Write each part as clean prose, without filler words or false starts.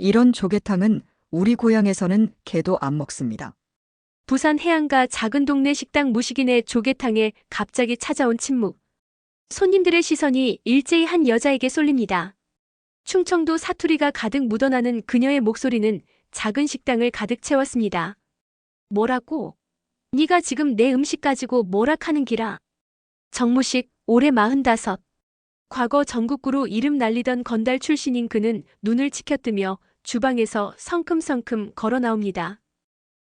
이런 조개탕은 우리 고향에서는 개도 안 먹습니다. 부산 해안가 작은 동네 식당 무식인의 조개탕에 갑자기 찾아온 침묵. 손님들의 시선이 일제히 한 여자에게 쏠립니다. 충청도 사투리가 가득 묻어나는 그녀의 목소리는 작은 식당을 가득 채웠습니다. 뭐라고? 네가 지금 내 음식 가지고 뭐라 하는 기라? 정무식, 올해 45. 과거 전국구로 이름 날리던 건달 출신인 그는 눈을 치켜뜨며 주방에서 성큼성큼 걸어 나옵니다.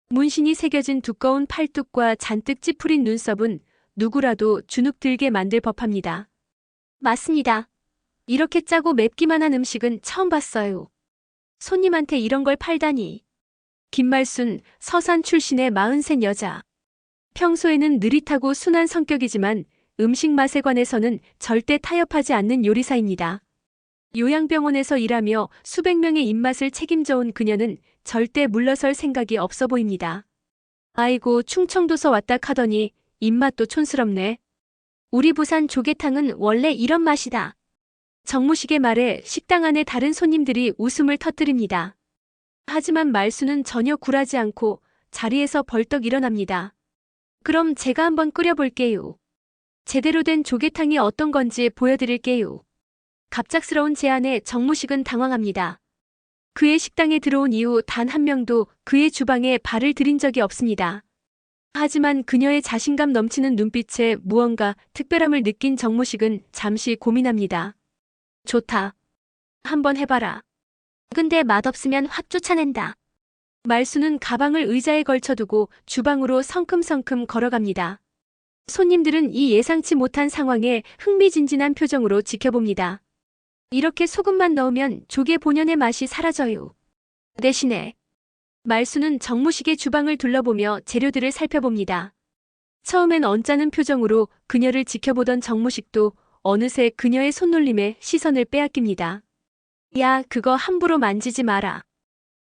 문신이 새겨진 두꺼운 팔뚝과 잔뜩 찌푸린 눈썹은 누구라도 주눅 들게 만들 법합니다. 맞습니다. 이렇게 짜고 맵기만 한 음식은 처음 봤어요. 손님한테 이런 걸 팔다니. 김말순, 서산 출신의 43 여자. 평소에는 느릿하고 순한 성격이지만 음식 맛에 관해서는 절대 타협하지 않는 요리사입니다. 요양병원에서 일하며 수백 명의 입맛을 책임져온 그녀는 절대 물러설 생각이 없어 보입니다. 아이고, 충청도서 왔다 카더니 입맛도 촌스럽네. 우리 부산 조개탕은 원래 이런 맛이다. 정무식의 말에 식당 안의 다른 손님들이 웃음을 터뜨립니다. 하지만 말수는 전혀 굴하지 않고 자리에서 벌떡 일어납니다. 그럼 제가 한번 끓여볼게요. 제대로 된 조개탕이 어떤 건지 보여드릴게요. 갑작스러운 제안에 정무식은 당황합니다. 그의 식당에 들어온 이후 단 한 명도 그의 주방에 발을 들인 적이 없습니다. 하지만 그녀의 자신감 넘치는 눈빛에 무언가 특별함을 느낀 정무식은 잠시 고민합니다. 좋다. 한번 해봐라. 근데 맛없으면 확 쫓아낸다. 말수는 가방을 의자에 걸쳐두고 주방으로 성큼성큼 걸어갑니다. 손님들은 이 예상치 못한 상황에 흥미진진한 표정으로 지켜봅니다. 이렇게 소금만 넣으면 조개 본연의 맛이 사라져요. 대신에 말수는 정무식의 주방을 둘러보며 재료들을 살펴봅니다. 처음엔 언짢은 표정으로 그녀를 지켜보던 정무식도 어느새 그녀의 손놀림에 시선을 빼앗깁니다. 야, 그거 함부로 만지지 마라.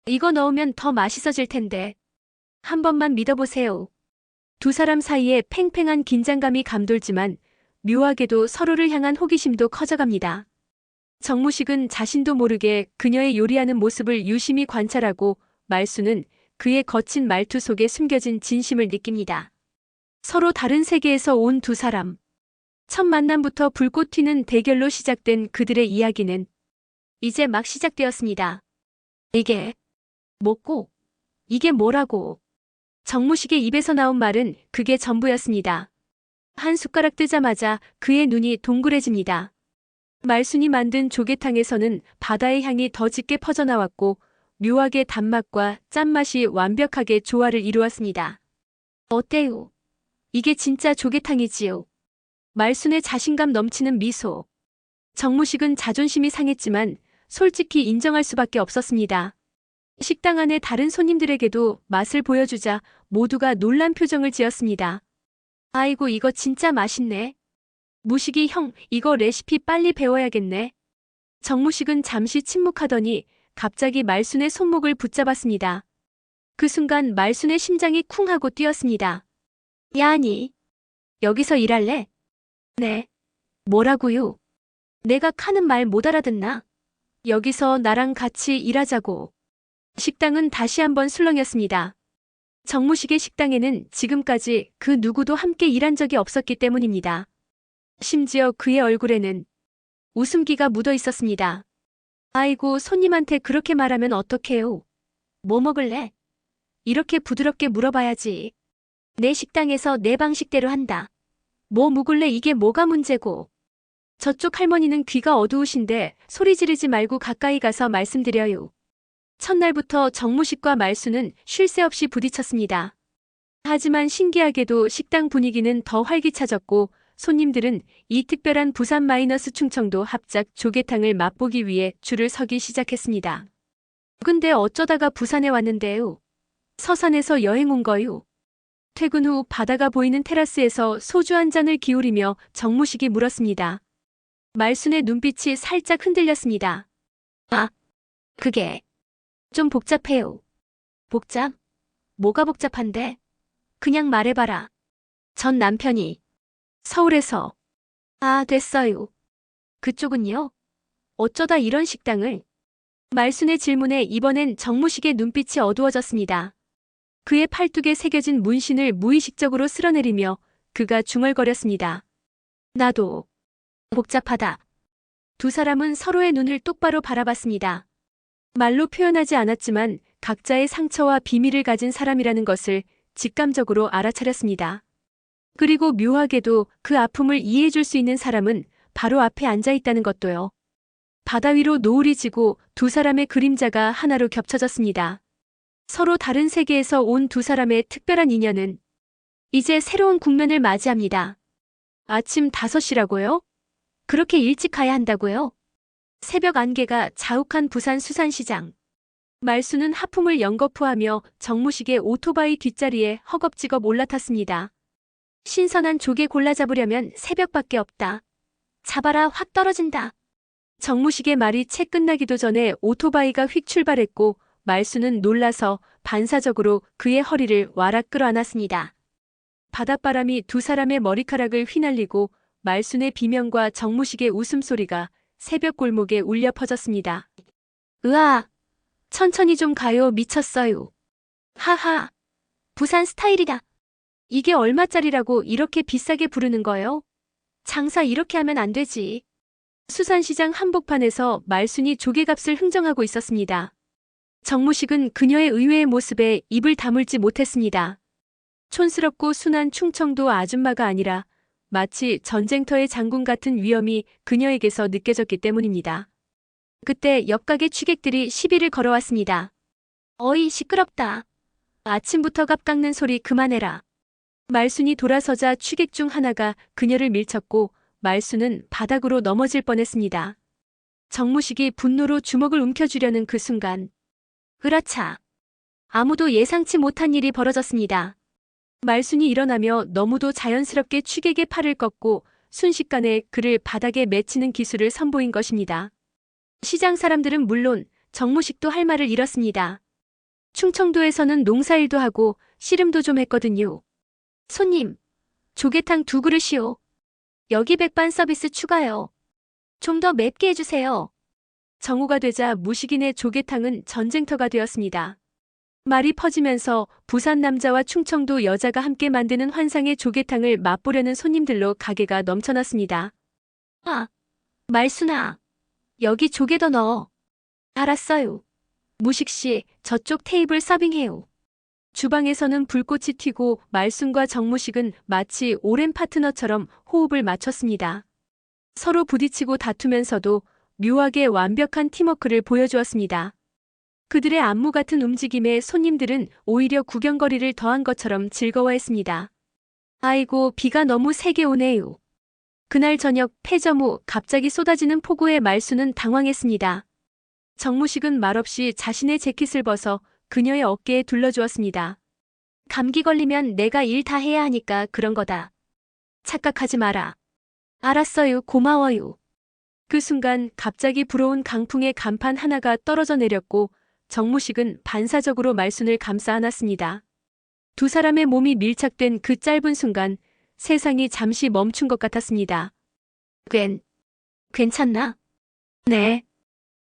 이거 넣으면 더 맛있어질 텐데. 한 번만 믿어보세요. 두 사람 사이에 팽팽한 긴장감이 감돌지만 묘하게도 서로를 향한 호기심도 커져갑니다. 정무식은 자신도 모르게 그녀의 요리하는 모습을 유심히 관찰하고 말수는 그의 거친 말투 속에 숨겨진 진심을 느낍니다. 서로 다른 세계에서 온 두 사람. 첫 만남부터 불꽃 튀는 대결로 시작된 그들의 이야기는 이제 막 시작되었습니다. 이게 뭐고? 이게 뭐라고? 정무식의 입에서 나온 말은 그게 전부였습니다. 한 숟가락 뜨자마자 그의 눈이 동그래집니다. 말순이 만든 조개탕에서는 바다의 향이 더 짙게 퍼져나왔고 묘하게 단맛과 짠맛이 완벽하게 조화를 이루었습니다. 어때요? 이게 진짜 조개탕이지요. 말순의 자신감 넘치는 미소. 정무식은 자존심이 상했지만 솔직히 인정할 수밖에 없었습니다. 식당 안의 다른 손님들에게도 맛을 보여주자 모두가 놀란 표정을 지었습니다. 아이고, 이거 진짜 맛있네. 무식이 형, 이거 레시피 빨리 배워야겠네. 정무식은 잠시 침묵하더니 갑자기 말순의 손목을 붙잡았습니다. 그 순간 말순의 심장이 쿵 하고 뛰었습니다. 야니, 여기서 일할래? 네. 뭐라고요? 내가 카는 말 못 알아듣나? 여기서 나랑 같이 일하자고. 식당은 다시 한번 술렁였습니다. 정무식의 식당에는 지금까지 그 누구도 함께 일한 적이 없었기 때문입니다. 심지어 그의 얼굴에는 웃음기가 묻어 있었습니다. 아이고, 손님한테 그렇게 말하면 어떡해요? 뭐 먹을래? 이렇게 부드럽게 물어봐야지. 내 식당에서 내 방식대로 한다. 뭐 묵을래? 이게 뭐가 문제고. 저쪽 할머니는 귀가 어두우신데 소리 지르지 말고 가까이 가서 말씀드려요. 첫날부터 정무식과 말수는 쉴 새 없이 부딪혔습니다. 하지만 신기하게도 식당 분위기는 더 활기차졌고 손님들은 이 특별한 부산 마이너스 충청도 합작 조개탕을 맛보기 위해 줄을 서기 시작했습니다. 근데 어쩌다가 부산에 왔는데요? 서산에서 여행 온 거요? 퇴근 후 바다가 보이는 테라스에서 소주 한 잔을 기울이며 정무식이 물었습니다. 말순의 눈빛이 살짝 흔들렸습니다. 아, 그게 좀 복잡해요. 복잡? 뭐가 복잡한데? 그냥 말해봐라. 전 남편이 서울에서. 아, 됐어요. 그쪽은요? 어쩌다 이런 식당을? 말순의 질문에 이번엔 정무식의 눈빛이 어두워졌습니다. 그의 팔뚝에 새겨진 문신을 무의식적으로 쓸어내리며 그가 중얼거렸습니다. 나도 복잡하다. 두 사람은 서로의 눈을 똑바로 바라봤습니다. 말로 표현하지 않았지만 각자의 상처와 비밀을 가진 사람이라는 것을 직감적으로 알아차렸습니다. 그리고 묘하게도 그 아픔을 이해해줄 수 있는 사람은 바로 앞에 앉아 있다는 것도요. 바다 위로 노을이 지고 두 사람의 그림자가 하나로 겹쳐졌습니다. 서로 다른 세계에서 온 두 사람의 특별한 인연은 이제 새로운 국면을 맞이합니다. 아침 5시라고요? 그렇게 일찍 가야 한다고요? 새벽 안개가 자욱한 부산 수산시장. 말순은 하품을 연거푸하며 정무식의 오토바이 뒷자리에 허겁지겁 올라탔습니다. 신선한 조개 골라 잡으려면 새벽밖에 없다. 잡아라 확 떨어진다. 정무식의 말이 채 끝나기도 전에 오토바이가 휙 출발했고 말순은 놀라서 반사적으로 그의 허리를 와락 끌어안았습니다. 바닷바람이 두 사람의 머리카락을 휘날리고 말순의 비명과 정무식의 웃음소리가 새벽 골목에 울려 퍼졌습니다. 으아! 천천히 좀 가요. 미쳤어요. 하하! 부산 스타일이다. 이게 얼마짜리라고 이렇게 비싸게 부르는 거요? 장사 이렇게 하면 안 되지. 수산시장 한복판에서 말순이 조개값을 흥정하고 있었습니다. 정무식은 그녀의 의외의 모습에 입을 다물지 못했습니다. 촌스럽고 순한 충청도 아줌마가 아니라 마치 전쟁터의 장군 같은 위엄이 그녀에게서 느껴졌기 때문입니다. 그때 옆가게 취객들이 시비를 걸어왔습니다. 어이 시끄럽다. 아침부터 갑 깎는 소리 그만해라. 말순이 돌아서자 취객 중 하나가 그녀를 밀쳤고 말순은 바닥으로 넘어질 뻔했습니다. 정무식이 분노로 주먹을 움켜쥐려는 그 순간 으라차! 아무도 예상치 못한 일이 벌어졌습니다. 말순이 일어나며 너무도 자연스럽게 취객의 팔을 꺾고 순식간에 그를 바닥에 맺히는 기술을 선보인 것입니다. 시장 사람들은 물론 정무식도 할 말을 잃었습니다. 충청도에서는 농사일도 하고 씨름도 좀 했거든요. 손님, 조개탕 2그릇이요. 여기 백반 서비스 추가요. 좀 더 맵게 해주세요. 정오가 되자 무식인의 조개탕은 전쟁터가 되었습니다. 말이 퍼지면서 부산 남자와 충청도 여자가 함께 만드는 환상의 조개탕을 맛보려는 손님들로 가게가 넘쳐났습니다. 아, 말순아. 여기 조개 더 넣어. 알았어요. 무식씨, 저쪽 테이블 서빙해요. 주방에서는 불꽃이 튀고 말순과 정무식은 마치 오랜 파트너처럼 호흡을 맞췄습니다. 서로 부딪히고 다투면서도 묘하게 완벽한 팀워크를 보여주었습니다. 그들의 안무 같은 움직임에 손님들은 오히려 구경거리를 더한 것처럼 즐거워했습니다. 아이고, 비가 너무 세게 오네요. 그날 저녁 폐점 후 갑자기 쏟아지는 폭우에 말순은 당황했습니다. 정무식은 말없이 자신의 재킷을 벗어 그녀의 어깨에 둘러주었습니다. 감기 걸리면 내가 일 다 해야 하니까 그런 거다. 착각하지 마라. 알았어요. 고마워요. 그 순간 갑자기 불어온 강풍에 간판 하나가 떨어져 내렸고 정무식은 반사적으로 말순을 감싸 안았습니다. 두 사람의 몸이 밀착된 그 짧은 순간 세상이 잠시 멈춘 것 같았습니다. 괜찮나? 네.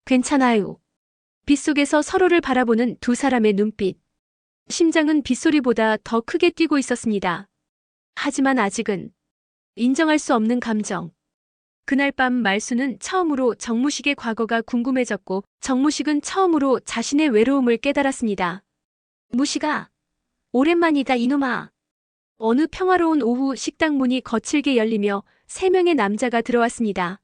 괜찮아요. 빗속에서 서로를 바라보는 두 사람의 눈빛. 심장은 빗소리보다 더 크게 뛰고 있었습니다. 하지만 아직은 인정할 수 없는 감정. 그날 밤 말순은 처음으로 정무식의 과거가 궁금해졌고 정무식은 처음으로 자신의 외로움을 깨달았습니다. 무식아, 오랜만이다 이놈아. 어느 평화로운 오후 식당 문이 거칠게 열리며 3명의 남자가 들어왔습니다.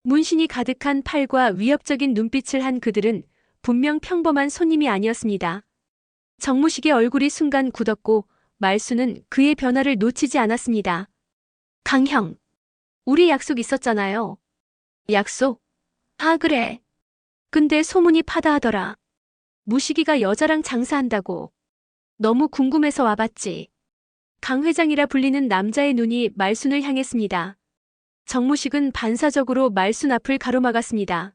문신이 가득한 팔과 위협적인 눈빛을 한 그들은 분명 평범한 손님이 아니었습니다. 정무식의 얼굴이 순간 굳었고 말순은 그의 변화를 놓치지 않았습니다. 강형, 우리 약속 있었잖아요. 약속? 아 그래. 근데 소문이 파다하더라. 무식이가 여자랑 장사한다고. 너무 궁금해서 와봤지. 강 회장이라 불리는 남자의 눈이 말순을 향했습니다. 정무식은 반사적으로 말순 앞을 가로막았습니다.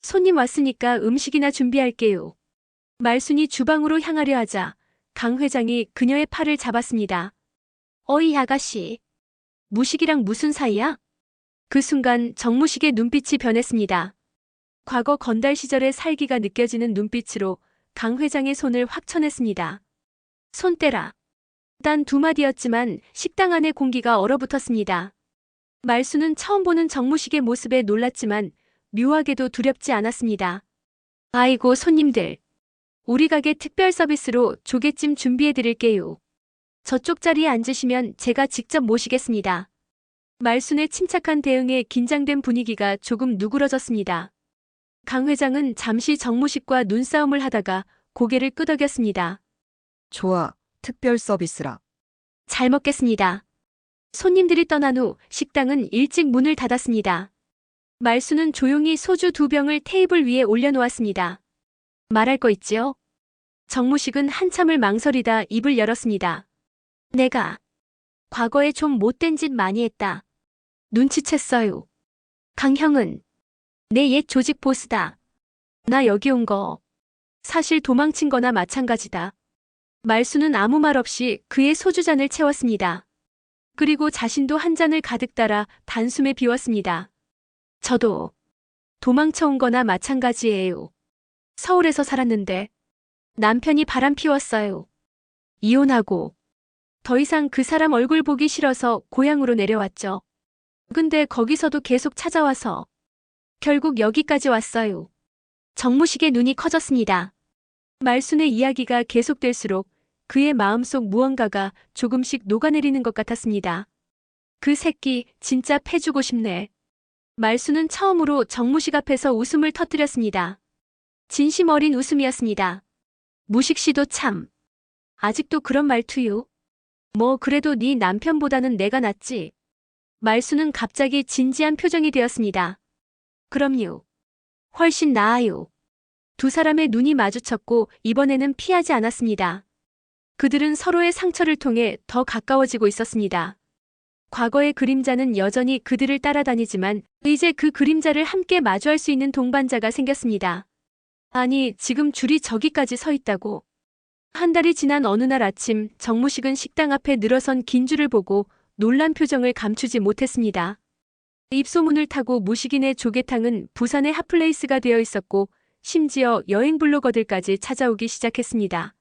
손님 왔으니까 음식이나 준비할게요. 말순이 주방으로 향하려 하자 강 회장이 그녀의 팔을 잡았습니다. 어이 아가씨. 무식이랑 무슨 사이야? 그 순간 정무식의 눈빛이 변했습니다. 과거 건달 시절의 살기가 느껴지는 눈빛으로 강 회장의 손을 확 쳐냈습니다. 손 떼라. 단 두 마디였지만 식당 안의 공기가 얼어붙었습니다. 말수는 처음 보는 정무식의 모습에 놀랐지만 묘하게도 두렵지 않았습니다. 아이고 손님들. 우리 가게 특별 서비스로 조개찜 준비해 드릴게요. 저쪽 자리에 앉으시면 제가 직접 모시겠습니다. 말순의 침착한 대응에 긴장된 분위기가 조금 누그러졌습니다. 강 회장은 잠시 정무식과 눈싸움을 하다가 고개를 끄덕였습니다. 좋아, 특별 서비스라. 잘 먹겠습니다. 손님들이 떠난 후 식당은 일찍 문을 닫았습니다. 말수는 조용히 소주 2병을 테이블 위에 올려놓았습니다. 말할 거 있지요? 정무식은 한참을 망설이다 입을 열었습니다. 내가 과거에 좀 못된 짓 많이 했다. 눈치챘어요. 강형은 내 옛 조직 보스다. 나 여기 온 거 사실 도망친 거나 마찬가지다. 말수는 아무 말 없이 그의 소주잔을 채웠습니다. 그리고 자신도 한 잔을 가득 따라 단숨에 비웠습니다. 저도 도망쳐 온 거나 마찬가지예요. 서울에서 살았는데 남편이 바람 피웠어요. 이혼하고 더 이상 그 사람 얼굴 보기 싫어서 고향으로 내려왔죠. 근데 거기서도 계속 찾아와서 결국 여기까지 왔어요. 정무식의 눈이 커졌습니다. 말순의 이야기가 계속될수록 그의 마음속 무언가가 조금씩 녹아내리는 것 같았습니다. 그 새끼 진짜 패주고 싶네. 말순은 처음으로 정무식 앞에서 웃음을 터뜨렸습니다. 진심 어린 웃음이었습니다. 무식 씨도 참. 아직도 그런 말투요. 뭐 그래도 네 남편보다는 내가 낫지. 말순은 갑자기 진지한 표정이 되었습니다. 그럼요. 훨씬 나아요. 두 사람의 눈이 마주쳤고 이번에는 피하지 않았습니다. 그들은 서로의 상처를 통해 더 가까워지고 있었습니다. 과거의 그림자는 여전히 그들을 따라다니지만 이제 그 그림자를 함께 마주할 수 있는 동반자가 생겼습니다. 아니, 지금 줄이 저기까지 서 있다고. 한 달이 지난 어느 날 아침 정무식은 식당 앞에 늘어선 긴 줄을 보고 놀란 표정을 감추지 못했습니다. 입소문을 타고 무식인의 조개탕은 부산의 핫플레이스가 되어 있었고 심지어 여행 블로거들까지 찾아오기 시작했습니다.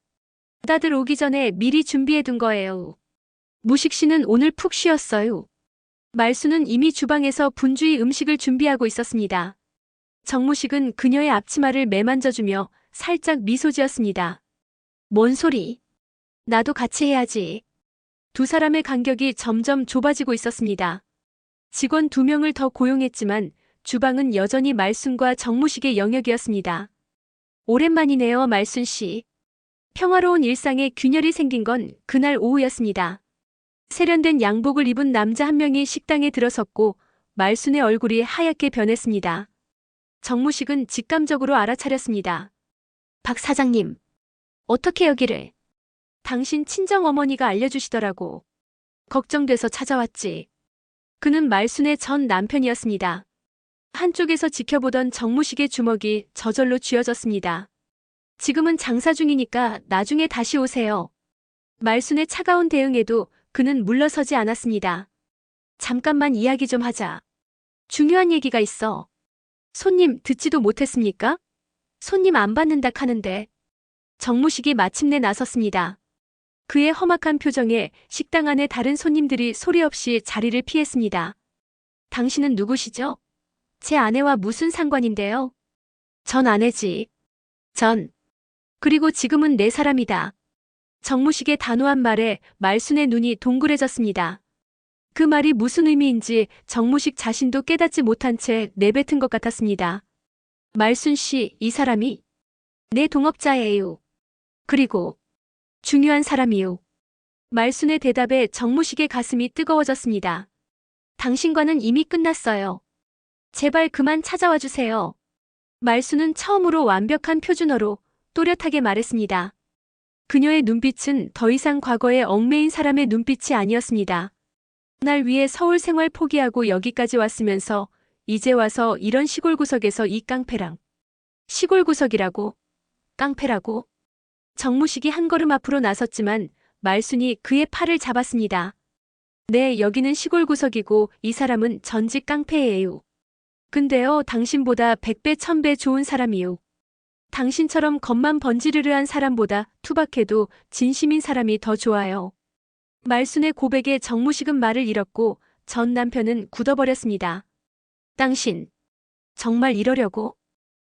다들 오기 전에 미리 준비해둔 거예요. 무식 씨는 오늘 푹 쉬었어요. 말수는 이미 주방에서 분주히 음식을 준비하고 있었습니다. 정무식은 그녀의 앞치마를 매만져주며 살짝 미소 지었습니다. 뭔 소리? 나도 같이 해야지. 두 사람의 간격이 점점 좁아지고 있었습니다. 직원 2명을 더 고용했지만 주방은 여전히 말순과 정무식의 영역이었습니다. 오랜만이네요, 말순 씨. 평화로운 일상에 균열이 생긴 건 그날 오후였습니다. 세련된 양복을 입은 남자 한 명이 식당에 들어섰고 말순의 얼굴이 하얗게 변했습니다. 정무식은 직감적으로 알아차렸습니다. 박 사장님, 어떻게 여기를? 당신 친정어머니가 알려주시더라고. 걱정돼서 찾아왔지. 그는 말순의 전 남편이었습니다. 한쪽에서 지켜보던 정무식의 주먹이 저절로 쥐어졌습니다. 지금은 장사 중이니까 나중에 다시 오세요. 말순의 차가운 대응에도 그는 물러서지 않았습니다. 잠깐만 이야기 좀 하자. 중요한 얘기가 있어. 손님 듣지도 못했습니까? 손님 안 받는다 카는데. 정무식이 마침내 나섰습니다. 그의 험악한 표정에 식당 안의 다른 손님들이 소리 없이 자리를 피했습니다. 당신은 누구시죠? 제 아내와 무슨 상관인데요? 전 아내지. 그리고 지금은 내 사람이다. 정무식의 단호한 말에 말순의 눈이 동그래졌습니다. 그 말이 무슨 의미인지 정무식 자신도 깨닫지 못한 채 내뱉은 것 같았습니다. 말순 씨, 이 사람이 내 동업자예요. 그리고 중요한 사람이요. 말순의 대답에 정무식의 가슴이 뜨거워졌습니다. 당신과는 이미 끝났어요. 제발 그만 찾아와 주세요. 말순은 처음으로 완벽한 표준어로 또렷하게 말했습니다. 그녀의 눈빛은 더 이상 과거의 얽매인 사람의 눈빛이 아니었습니다. 날 위해 서울 생활 포기하고 여기까지 왔으면서 이제 와서 이런 시골 구석에서 이 깡패랑. 시골 구석이라고? 깡패라고? 정무식이 한 걸음 앞으로 나섰지만 말순이 그의 팔을 잡았습니다. 네, 여기는 시골 구석이고 이 사람은 전직 깡패예요. 근데요, 당신보다 100배, 1000배 좋은 사람이요. 당신처럼 겉만 번지르르한 사람보다 투박해도 진심인 사람이 더 좋아요. 말순의 고백에 정무식은 말을 잃었고 전 남편은 굳어버렸습니다. 당신, 정말 이러려고?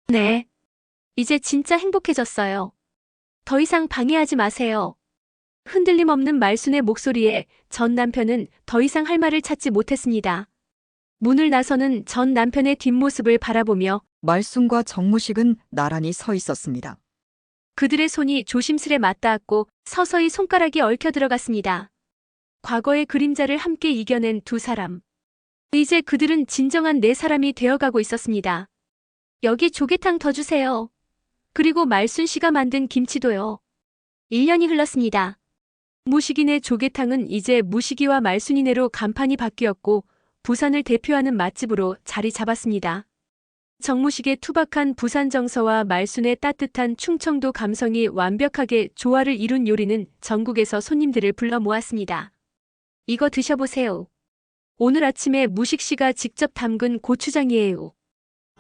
네. 이제 진짜 행복해졌어요. 더 이상 방해하지 마세요. 흔들림 없는 말순의 목소리에 전 남편은 더 이상 할 말을 찾지 못했습니다. 문을 나서는 전 남편의 뒷모습을 바라보며 말순과 정무식은 나란히 서 있었습니다. 그들의 손이 조심스레 맞닿았고 서서히 손가락이 얽혀 들어갔습니다. 과거의 그림자를 함께 이겨낸 두 사람. 이제 그들은 진정한 네 사람이 되어가고 있었습니다. 여기 조개탕 더 주세요. 그리고 말순 씨가 만든 김치도요. 1년이 흘렀습니다. 무식인의 조개탕은 이제 무식이와 말순이네로 간판이 바뀌었고 부산을 대표하는 맛집으로 자리 잡았습니다. 정무식의 투박한 부산 정서와 말순의 따뜻한 충청도 감성이 완벽하게 조화를 이룬 요리는 전국에서 손님들을 불러 모았습니다. 이거 드셔보세요. 오늘 아침에 무식 씨가 직접 담근 고추장이에요.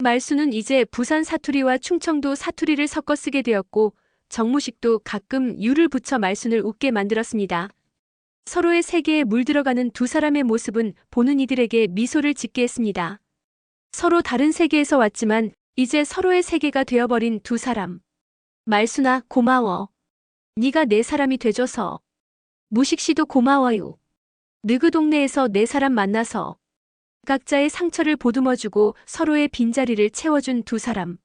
말순은 이제 부산 사투리와 충청도 사투리를 섞어 쓰게 되었고 정무식도 가끔 유를 붙여 말순을 웃게 만들었습니다. 서로의 세계에 물들어가는 두 사람의 모습은 보는 이들에게 미소를 짓게 했습니다. 서로 다른 세계에서 왔지만 이제 서로의 세계가 되어버린 두 사람. 말순아, 고마워. 네가 내 사람이 돼줘서. 무식 씨도 고마워요. 느그 동네에서 네 사람 만나서 각자의 상처를 보듬어주고 서로의 빈자리를 채워준 두 사람.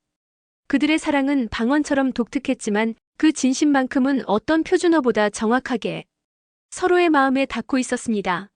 그들의 사랑은 방언처럼 독특했지만 그 진심만큼은 어떤 표준어보다 정확하게 서로의 마음에 닿고 있었습니다.